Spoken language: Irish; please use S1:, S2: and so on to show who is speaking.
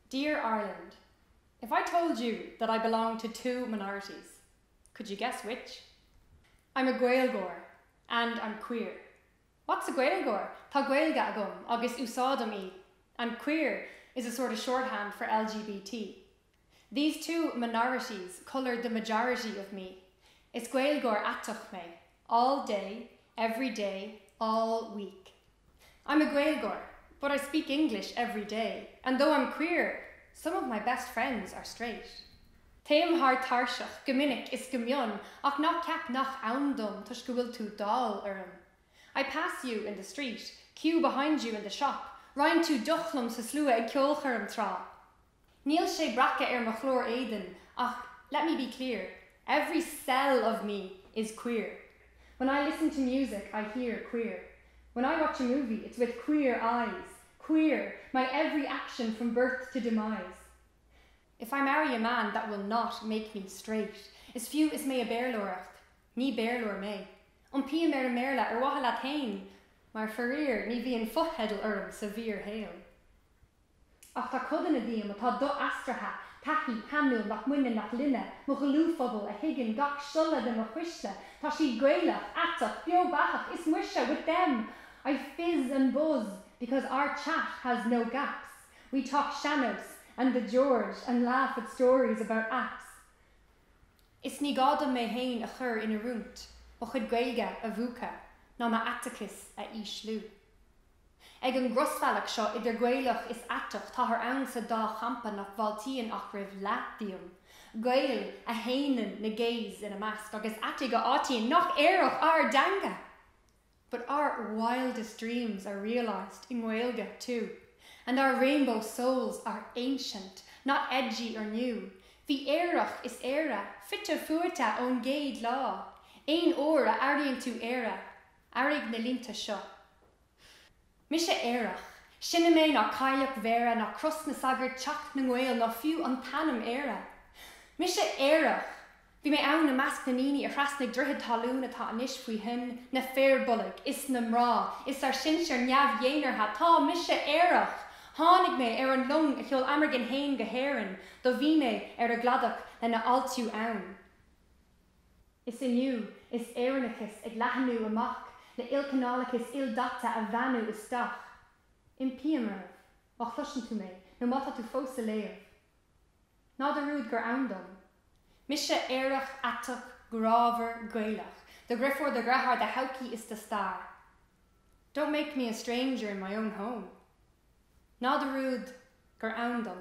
S1: Dear Ireland, if I told you that I belong to two minorities, could you guess which? I'm a Gaeilgeoir and I'm queer. What's a Gaeilgeoir? Tá Gaeilge agam agus úsáidm í, and queer is a sort of shorthand for LGBT. These two minorities colour the majority of me. It's Gaeilgeoir.Aiteach me, all day, every day, all week. I'm a Gaeilgeoir, but I speak English every day, and though I'm queer, some of my best friends are straight. Téim haar tarsach, geminnic is gemion, ach nach cap nach aundum, tush go bhfuil tú dal urim. I pass you in the street, queue behind you in the shop, Ryan tú duchlam sa slua ag ceolcharim tra. Níl sé bracha my chlór éidean, ach, let me be clear, every cell of me is queer. When I listen to music, I hear queer. When I watch a movie, it's with queer eyes. Queer, my every action from birth to demise. If I marry a man, that will not make me straight. Is few is me a bearlóireacht, ní bearlóir me. Pia a merla wahala tain, mar Fhearraigh ní bhí an fothedal urim sa bhír hail. Ach tá codan a dtíam atá do astratha, tachi, hanú nach muine nach linne, mo gelúfabal a higgin gach sulla de mo chuisle, tá si Gaelach, Aiteach, BUÍOCHAS, is muisha with them. I fizz and buzz because our chat has no gaps. We talk Shanos and the George and laugh at stories about apps. Is ní gada me hain a chur in a runt, o chud Gaeilge a bhuacha, ná ma Atticus a íslú. Ag an grosfalach seo idir Gaelach is Aiteach tá haar ann sa dá champa nach bháltaíonn ach raibh leatdium. Gael a hainan na gays in a mask agus Aitiga átaíonn nach Aerach ar danga. But our wildest dreams are realised in Gaeilge too, and our rainbow souls are ancient, not edgy or new. The Aerach is Ciara, fitte fuata on gaid law. Ein ora arian tú Ciara, arig na linta seo. Mise Aerach, sinna mé na cailleach vera na cross na sagart teach na Gael na fiú an tanam Ciara. Mise Aerach, bhí mé ann na measc na níní a thrasnig drithid talún atá anis faoi hin na féarbollig, is na mrá, is ar sinsear neamh dhéanartha tá Mise Aerach. Tháinig mé ar an lung a cheol amargan hain go héireann, do bhí mé ar a gladach le na altiú ann. Is inniu, is éireanachas ag leathanú amach, na ilcanálachas ildata a bhanú isteach. In piamar, ach chluisean tú mé, na mata tú fósa léamh. Ná de rúd gur andam. Mise Aerach.Aiteach Gaelach, the griffor the grahar the hauki is the star. Don't make me a stranger in my own home. Ná de rúd gur andam.